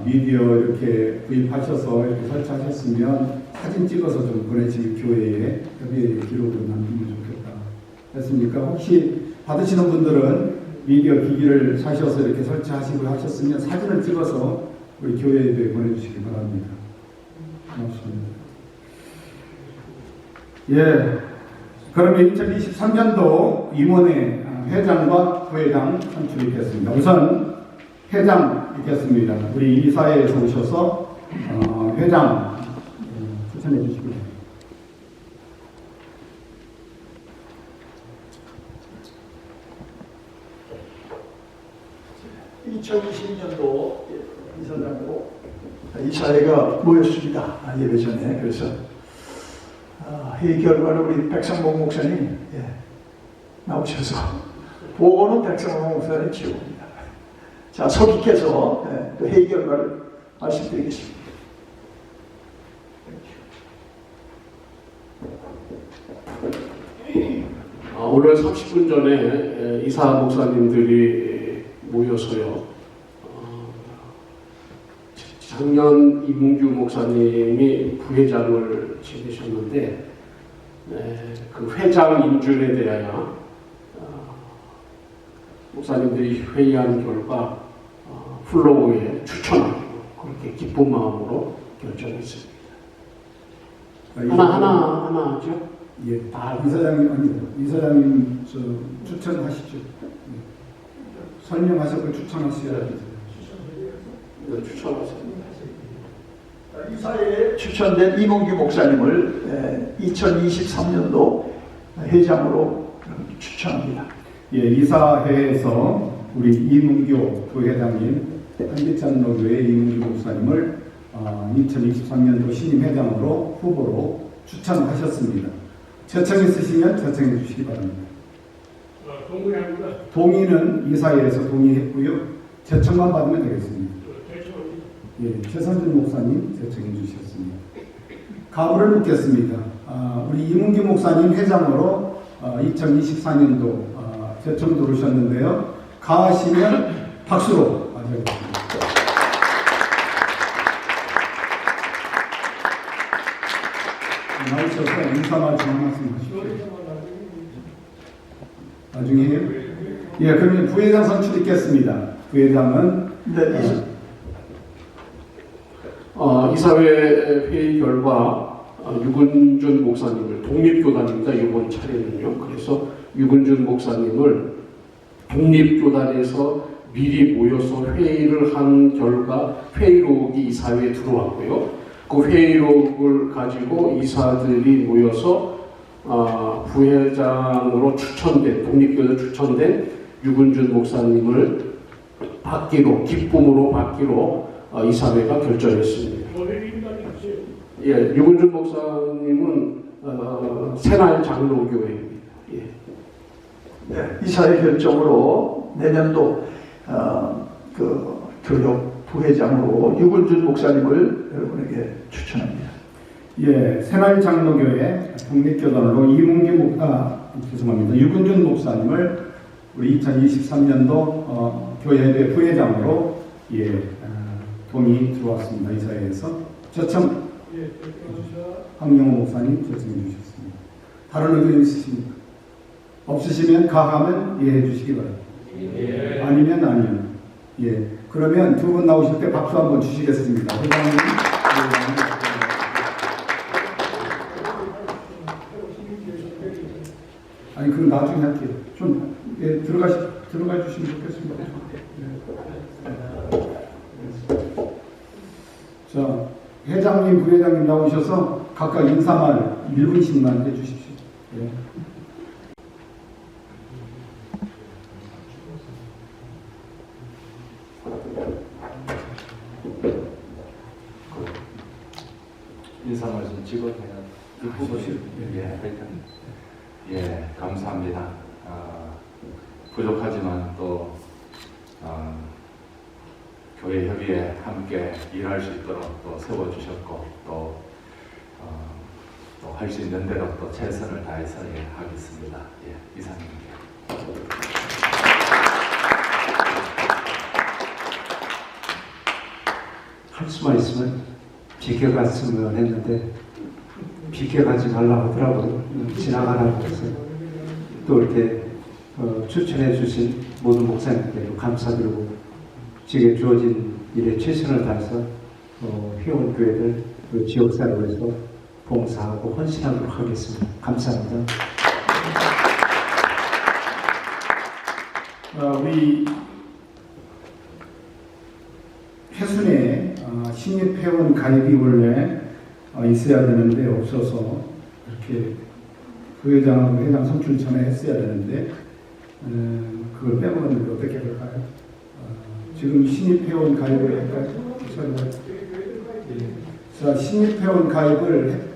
Speaker 3: 미디어 이렇게 구입하셔서 이렇게 설치하셨으면 사진 찍어서 좀 보내시면 교회에 협의회 기록으로 남기면 좋겠다 했으니까, 혹시 받으시는 분들은 미디어 기기를 사셔서 이렇게 설치하시고 하셨으면 사진을 찍어서 우리 교회에 보내주시기 바랍니다. 고맙습니다. 예, 그러면 2023년도 임원회 회장과 부회장 선출이 있겠습니다. 우선 회장 있겠습니다. 우리 이사회에서 오셔서 회장 추천해 주시고요.
Speaker 7: 이사장으로 이사회가 모였습니다. 예배 전에. 그래서 회의 결과를 우리 백성봉 목사님 나오셔서 보고는 백성봉 목사님 지옵니다. 자, 소기께서 또 회의 결과를 말씀드리겠습니다.
Speaker 5: 오늘 30분 전에 이사 목사님들이 모여서요, 작년 이문규 목사님이 부회장을 지내셨는데, 그 회장 인준에 대하여 목사님들이 회의한 결과 플로우에 추천하고 그렇게 기쁜 마음으로 결정했습니다. 하나죠?
Speaker 3: 예, 이사장님 추천하시죠. 설명하셨고 추천하셔야죠.
Speaker 5: 추천하셨습니다.
Speaker 7: 이사회에 추천된 이문규 목사님을 2023년도 회장으로 추천합니다.
Speaker 3: 예, 이사회에서 우리 이문규 부회장님, 한빛장로교회 이문규 목사님을 2023년도 신임 회장으로 후보로 추천하셨습니다. 제청 있으시면 제청해 주시기 바랍니다.
Speaker 5: 동의합니다.
Speaker 3: 동의는 이사회에서 동의했고요. 제청만 받으면 되겠습니다. 예, 최선준 목사님 제청해 주셨습니다. 가부를 묻겠습니다. 우리 이문규 목사님 회장으로 2024년도 제청 들어오셨는데요. 가하시면 박수로 맞이하겠습니다. 나오셔서 인사말 좀 말씀하시죠. 나중에 해요? 예, 그러면 부회장 선출 있겠습니다. 부회장은
Speaker 5: 이사회 회의 결과 유근준 목사님을 독립교단입니다. 이번 차례는요. 그래서 유근준 목사님을 독립교단에서 미리 모여서 회의를 한 결과 회의록이 이사회에 들어왔고요. 그 회의록을 가지고 이사들이 모여서 부회장으로 추천된 독립교단 추천된 유근준 목사님을 받기로 기쁨으로 받기로 이사회가 결정했습니다. 예, 유근준 목사님은 새날 장로교회입니다. 예.
Speaker 7: 네, 이사회 결정으로 내년도 그 교역 부회장으로 유근준 목사님을 여러분에게 추천합니다.
Speaker 3: 예, 새마을장로교회 독립교단으로 유근준 목사님을 우리 2023년도 교회대 부회장으로 동의 들어왔습니다. 이사회에서 저청 황영호 목사님 결정해 주셨습니다. 다른 의견 있으십니까? 없으시면 가하면 이해해 주시기 바랍니다. 아니면 아니요. 예. 그러면 두 분 나오실 때 박수 한번 주시겠습니다. 회장님. 아니 그럼 나중에 할게요. 좀 들어가 주시면 좋겠습니다. 자, 회장님, 부회장님 나오셔서 각각 인사말 1분씩만 해주십시오. 예.
Speaker 2: 인사말 좀 찍어야 이 부분이 감사합니다. 부족하지만 또 교회 협의에 함께 일할 수 있도록 또 세워주셨고 또 할 수 있는 대로 또 최선을 다해서 하겠습니다. 이상입니다.
Speaker 8: 할 수만 있으면 비켜갔으면 했는데 비켜가지 말라고 하더라고요. 지나가라고 해서 또 이렇게 추천해 주신 모든 목사님들에게 감사드리고 지금 주어진 일에 최선을 다해서 회원교회들 지역사회에서 봉사하고 헌신하도록 하겠습니다. 감사합니다.
Speaker 3: 우리 회순에 신입회원 가입이 원래 있어야 되는데 없어서 이렇게 부회장하고 회장 선출 전에 했어야 되는데 그걸 빼먹었는데 어떻게 할까요? 지금 신입회원 가입을 할까요? 자, 신입회원 가입을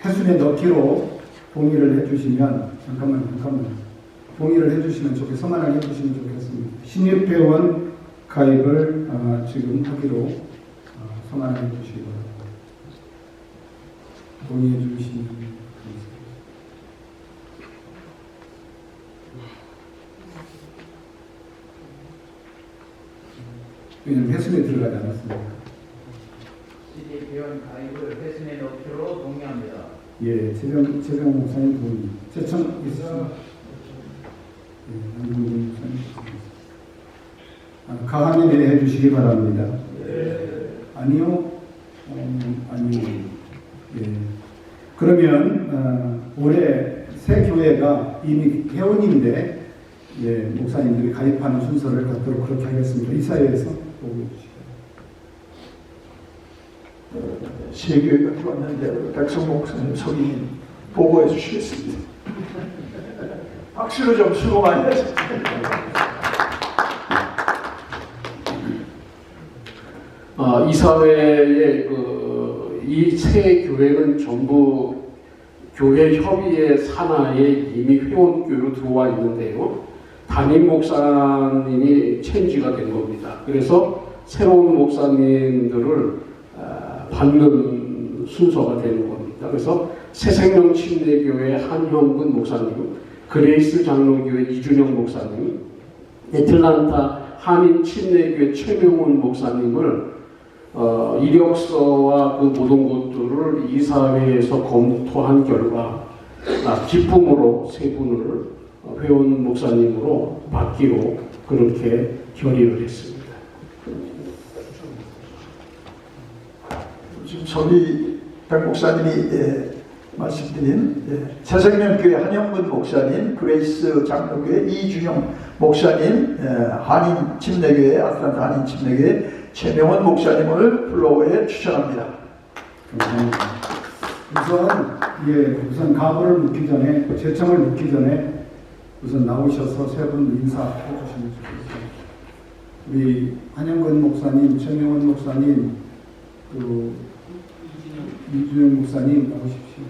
Speaker 3: 회순에 넣기로 동의를 해주시면 잠깐만 동의를 해주시면 좋겠습니다. 서만하게 해주시면 좋겠습니다. 신입회원 가입을 지금 하기로 서만하게 해주시기 바랍니다. 동의해 주시면 왜냐면 회순에 들어가지 않았습니다.
Speaker 9: 회원 가입을 회순에 넣기로 동의합니다.
Speaker 3: 예, 재정 목사님 동의. 제청 있으십니까? 가하면 해 주시기 바랍니다. 아니요? 아니요. 예. 그러면 올해 새 교회가 이미 회원인데 목사님들이 가입하는 순서를 갖도록 그렇게 하겠습니다. 이사회에서 보고해 주시기 바랍니다.
Speaker 7: 새 교회가 들어왔는데 백성모 목사님 성인 보고해 주시겠습니다. 박수로 좀 수고 많이 하셨습니다.
Speaker 5: 이사회의 이 세 교회는 전부 교회 협의회 산하에 이미 회원교회로 들어와 있는데요. 담임 목사님이 체인지가 된 겁니다. 그래서 새로운 목사님들을 받는 순서가 되는 겁니다. 그래서 새생명 침례교회 한형근 목사님, 그레이스 장로교회 이준영 목사님, 애틀란타 한인 침례교회 최명훈 목사님을 이력서와 그 모든 것들을 이사회에서 검토한 결과 기쁨으로 세 분을 회원 목사님으로 받기로 그렇게 결의를 했습니다.
Speaker 7: 지금 서기 백 목사님이 말씀드린 새생명교회 한영근 목사님, 그레이스 장로교회 이준영 목사님, 한인 침례교회 아틀란타 한인 침례교회 최명원 목사님을 플로어에 추천합니다.
Speaker 3: 감사합니다. 우선 가부를 묻기 전에, 제청을 묻기 전에 우선 나오셔서 세 분 인사해 주시면 좋겠습니다. 우리 한영근 목사님, 최명원 목사님, 또 이준영 목사님 나오십시오.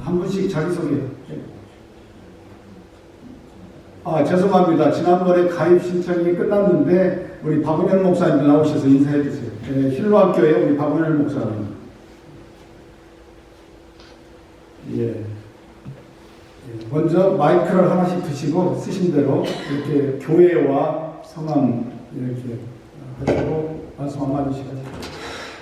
Speaker 3: 한 분씩 자기소개. 죄송합니다. 지난번에 가입 신청이 끝났는데 우리 박은현 목사님도 나오셔서 인사해 주세요. 힐로학교에 우리 박은현 목사님. 예. 먼저 마이크를 하나씩 드시고 쓰신 대로 이렇게 교회와 성함 이렇게 하시고 말씀 한마디씩 하시죠.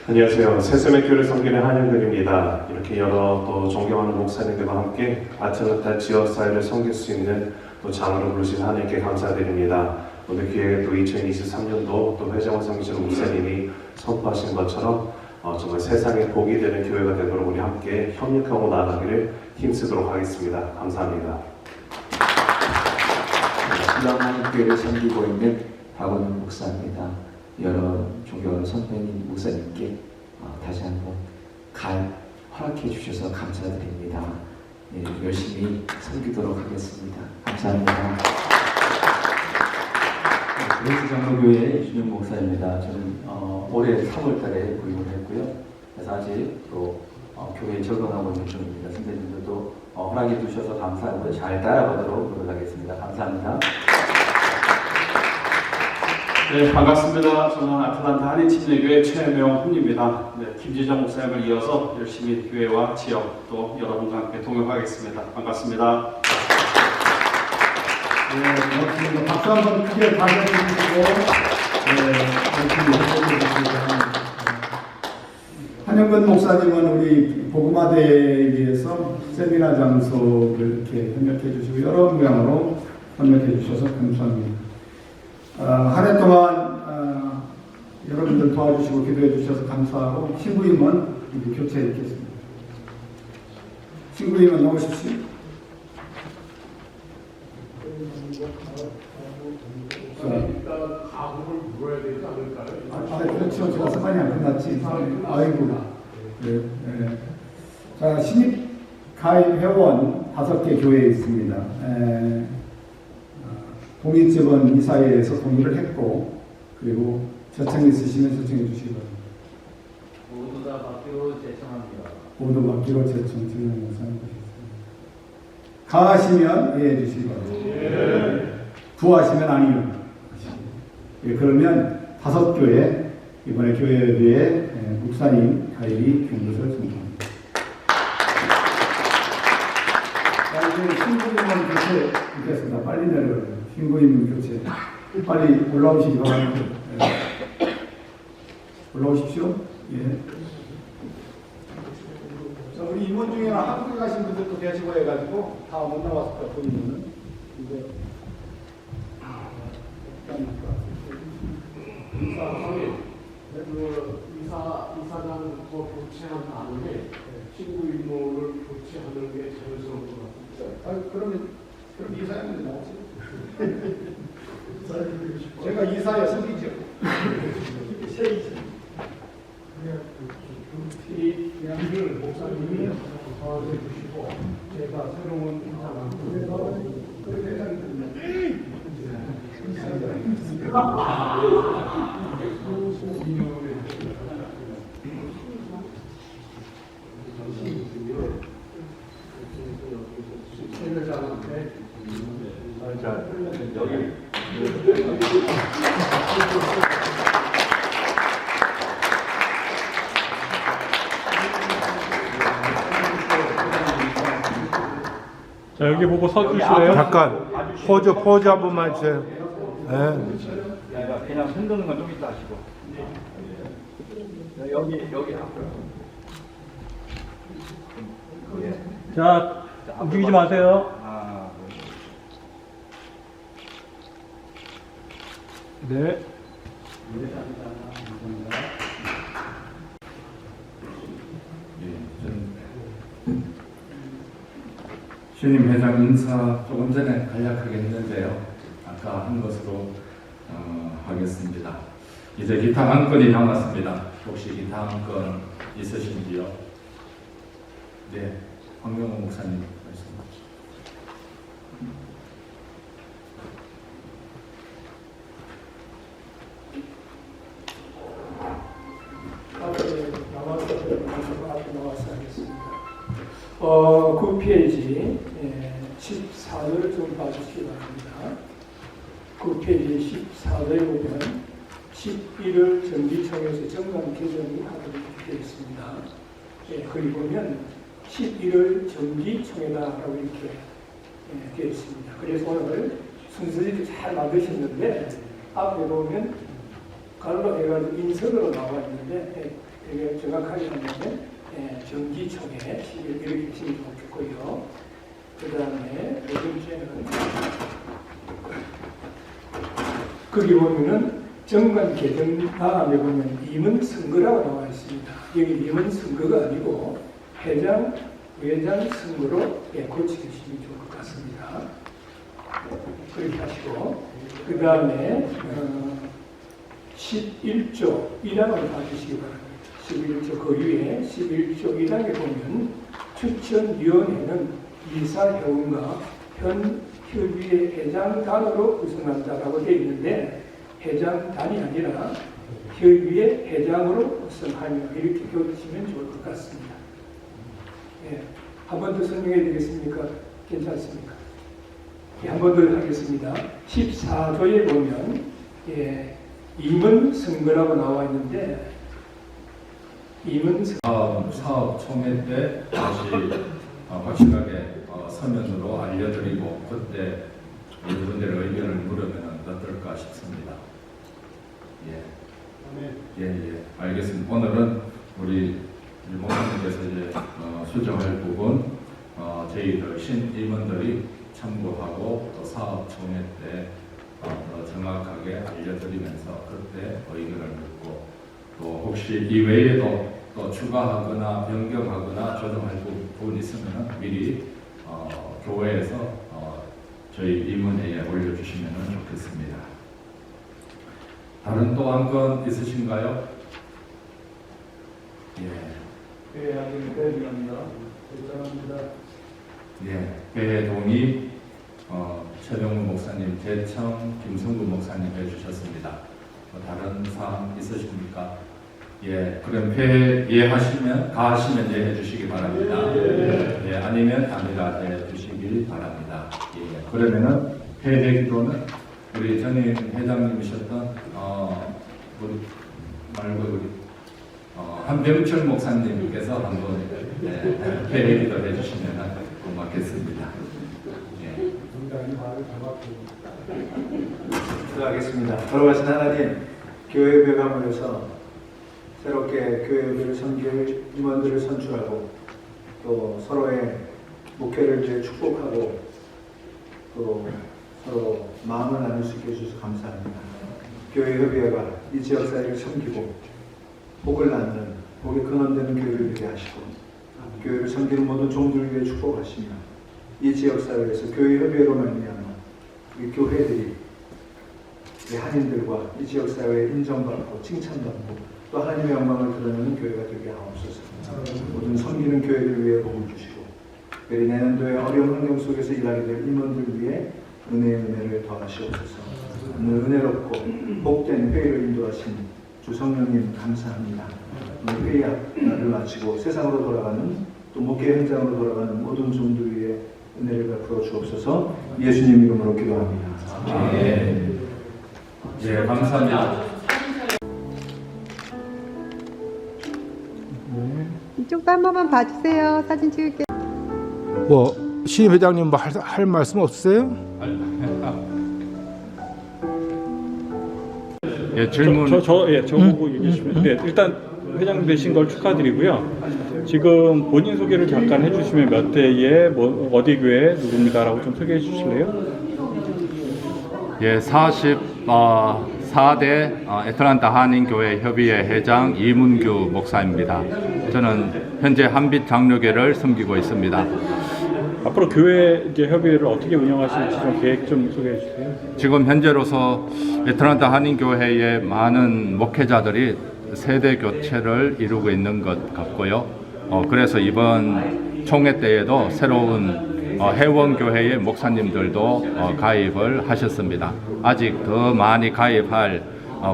Speaker 10: 안녕하세요. 새생명교회를 섬기는 한영근입니다. 이렇게 여러 또 존경하는 목사님들과 함께 아틀란타 지역 사회를 섬길 수 있는 또 장으로 부르신 하나님께 감사드립니다. 오늘 기회에 또 2023년도 또 회장원 성기철 목사님이 선포하신 것처럼 정말 세상에 복이 되는 교회가 되도록 우리 함께 협력하고 나아가기를 힘쓰도록 하겠습니다. 감사합니다.
Speaker 11: 신랑한교회를 섬기고 있는 박원훈 목사입니다. 여러 존경하는 선배님 목사님께 다시 한번 가입 허락해 주셔서 감사드립니다. 열심히 섬기도록 하겠습니다. 감사합니다.
Speaker 12: 그레이스 장로교회 이준영 목사입니다. 저는 올해 3월달에 부임을 했고요. 그래서 아직 또 교회에 적응하고 있는 중입니다. 선생님들도 허락해 주셔서 감사하고요. 잘 따라가도록 노력하겠습니다. 감사합니다.
Speaker 13: 네, 반갑습니다. 저는 아틀란타 한인침례교회 최명훈입니다. 김지정 목사님을 이어서 열심히 교회와 지역 또 여러분과 함께 동역하겠습니다. 반갑습니다.
Speaker 3: 고맙습니다. 박수 한번 크게 받아주시고, 열심히 해주시겠습니다. 한영근 목사님은 우리 복음화대에 위해서 세미나 장소를 이렇게 협력해 주시고, 여러 모양으로 협력해 주셔서 감사합니다. 한 해 동안 여러분들 도와주시고 기도해 주셔서 감사하고, 신부임은 교체해 있겠습니다. 신부임은 나오십시오.
Speaker 5: 가구를 물어야 되지 않을까요?
Speaker 3: 그렇죠. 제가 사관이 안 끝났지. 아이고. 네. 자, 신입 가입 회원 5개 교회에 있습니다. 동의집은 이사회에서 동의를 했고, 그리고 저청이 있으시면 저청해 주시기 바랍니다.
Speaker 9: 모두 다 받기로 제청합니다.
Speaker 3: 모두 받기로 제청 진행 목사님 보셨습니다. 가하시면 예 해주시기 바랍니다. 구하시면 아니요. 그러면 5교회, 이번에 교회에 목사님 가입이 된 것을 정리합니다. 자, 이제 신부임원 교체 있겠습니다. 빨리 내려가요. 신부임원 교체. 빨리 올라오시기 바랍니다. 올라오십시오. 예. 자, 우리 임원 중에 한국에 가신 분들도 계시고 해가지고 다 못 나왔을 것 같고, 이분은. 이제
Speaker 5: 이사장 교체한 다음에 신부 임무를 교체하는 게 자연스러운 것 같아요.
Speaker 3: 그럼 이사장님이 나오세요. 제가 이사에 서기죠.
Speaker 5: 이 일을 목사님이 도와주시고 제가 새로운
Speaker 14: 자, 여기 보고 서 주실래요?
Speaker 15: 잠깐 포즈 한 번만 해주세요. 네.
Speaker 12: 그냥 흔드는 건 좀 이따 하시고. 여기 앞으로.
Speaker 14: 자, 움직이지 마세요.
Speaker 15: 네.
Speaker 2: 신임 회장 인사 조금 전에 간략하게 했는데요. 아까 한 것으로 하겠습니다. 이제 기타 한 건이 남았습니다. 혹시 기타 한 건 있으신지요? 네, 황경호 목사님 말씀.
Speaker 7: 나와서 하겠습니다. 9페이지 14도를 좀 봐주시기 바랍니다. 9페이지 14도에 보면 11월 정기청에서 정관 개정이 하도록 되어 있습니다. 거기 보면 11월 정기청에다라고 이렇게 되어 있습니다. 그래서 오늘 순서대로 잘 만드셨는데 앞에 보면 가로로 해가지고 인석으로 나와 있는데 되게 정확하게 하면 정기청에 11월 이렇게 치면 좋겠고요. 그 다음에 두 번째는 거기 보면은 정관 개정 다음에 보면 임원 선거라고 나와 있습니다. 여기 임원 선거가 아니고 회장, 외장 선거로 고치시면 좋을 것 같습니다. 그렇게 하시고 그 다음에 11조 1항을 봐주시기 바랍니다. 11조 그 위에 11조 1항에 보면 추천위원회는 이사회원과 현 협의회 회장단으로 구성한다라고 되어 있는데 회장단이 아니라 협의회 회장으로 구성하며 이렇게 교체하시면 좋을 것 같습니다. 한 번 더 설명해 드리겠습니까? 괜찮습니까? 한 번 더 하겠습니다. 14조에 보면 임원 선거라고 나와 있는데 임원
Speaker 2: 사업 총회 때 다시 확실하게 서면으로 알려드리고 그때 여러분들의 의견을 물으면 어떨까 싶습니다. 예, 알겠습니다. 오늘은 우리 목사님께서 이제 수정할 부분 저희들 신임원들이 참고하고 또 사업 총회 때 정확하게 알려드리면서 그때 의견을 묻고 또 혹시 이외에도 또 추가하거나 변경하거나 조정할 부분이 있으면 미리 교회에서 저희 임원회에 올려주시면 좋겠습니다. 다른 또 한 건 있으신가요? 회의 동의 최병우 목사님, 대청 김성구 목사님 해주셨습니다. 다른 사항 있으십니까? 그럼 회의하시면 가하시면 해주시기 바랍니다. 아니면 아니라 해주시기 바랍니다. 그러면은 회의 기도는 우리 전임 회장님이셨던 한병철 목사님께서 한번 회의 기도 해주시면 고맙겠습니다.
Speaker 6: 기도하겠습니다. 걸어가신 하나님, 교회 배감을해서 새롭게 교회를 섬길 임원들을 선출하고 또 서로의 목회를 이제 축복하고 또 서로 마음을 나눌 수 있게 해주셔서 감사합니다. 교회 협의회가 이 지역 사회를 섬기고 복을 낳는 복의 근원되는 교회를 되게 하시고 교회를 섬기는 모든 종들을 위해 축복하시며 이 지역 사회에서 교회 협의회로 말미암아 우리 교회들이 우리 한인들과 이 지역 사회에 인정받고 칭찬받고 또 하나님의 영광을 드러내는 교회가 되게 하옵소서. 모든 섬기는 교회를 위해 복을 주시고 특별히 내년도에 어려운 환경 속에서 일하게 될 임원들 위해 은혜를 더하시옵소서. 오늘 은혜롭고 복된 회의를 인도하신 주 성령님 감사합니다. 오늘 회의를 마치고 세상으로 돌아가는 또 목회 현장으로 돌아가는 모든 종들 위해 은혜를 베풀어 주옵소서. 예수님 이름으로 기도합니다. 아멘.
Speaker 2: 감사합니다.
Speaker 14: 이쪽도 한 번만 봐주세요. 사진 찍을게요.
Speaker 15: 신임 회장님 할 말씀 없으세요?
Speaker 16: 질문. 저보고 얘기해 주시면. 일단 회장 되신 걸 축하드리고요. 지금 본인 소개를 잠깐 해주시면 몇 대에 어디 교회 누굽니다라고 좀 소개해 주실래요?
Speaker 2: 44 4대 애틀란타 한인교회 협의회 회장 이문규 목사입니다. 저는 현재 한빛 장로교를 섬기고 있습니다.
Speaker 16: 앞으로 교회 이제 협의회를 어떻게 운영하실지 좀 계획 좀 소개해 주세요.
Speaker 2: 지금 현재로서 애틀란타 한인교회의 많은 목회자들이 세대 교체를 이루고 있는 것 같고요. 그래서 이번 총회 때에도 새로운 회원교회의 목사님들도 가입을 하셨습니다. 아직 더 많이 가입할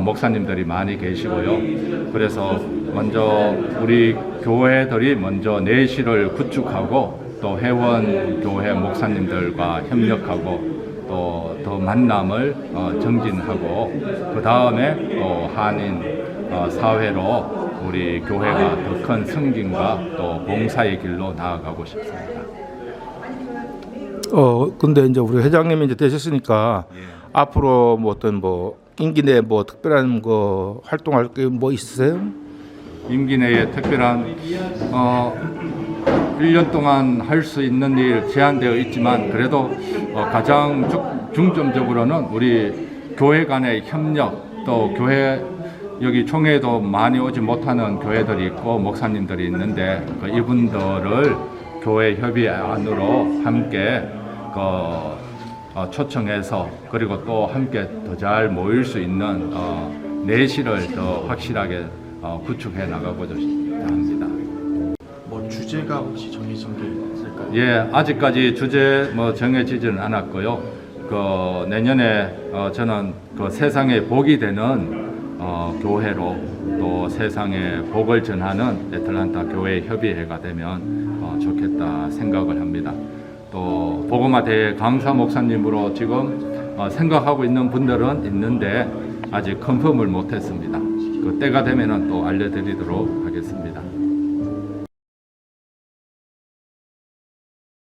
Speaker 2: 목사님들이 많이 계시고요. 그래서 먼저 우리 교회들이 먼저 내실을 구축하고 또 회원교회 목사님들과 협력하고 또 더 만남을 정진하고 그 다음에 또 한인 사회로 우리 교회가 더 큰 승진과 또 봉사의 길로 나아가고 싶습니다.
Speaker 15: 근데 이제 우리 회장님이 이제 되셨으니까 앞으로 뭐 어떤 뭐 임기 내에 뭐 특별한 거 활동할 게 뭐 있으세요?
Speaker 2: 임기 내에 특별한 1년 동안 할 수 있는 일 제한되어 있지만 그래도 가장 중점적으로는 우리 교회 간의 협력 또 교회 여기 총회도 많이 오지 못하는 교회들이 있고 목사님들이 있는데 이분들을 교회 협의회 안으로 함께 초청해서 그리고 또 함께 더 잘 모일 수 있는 내실을 더 확실하게 구축해 나가고자 합니다.
Speaker 17: 뭐 주제가 혹시 정해진 게 있을까요?
Speaker 2: 예, 아직까지 주제 뭐 정해지지는 않았고요. 내년에 저는 세상에 복이 되는 교회로 또 세상에 복을 전하는 애틀란타 교회 협의회가 되면 좋겠다 생각을 합니다. 또 복음화 대회 강사 목사님으로 지금 생각하고 있는 분들은 있는데 아직 컨펌을 못했습니다. 그 때가 되면은 또 알려드리도록 하겠습니다.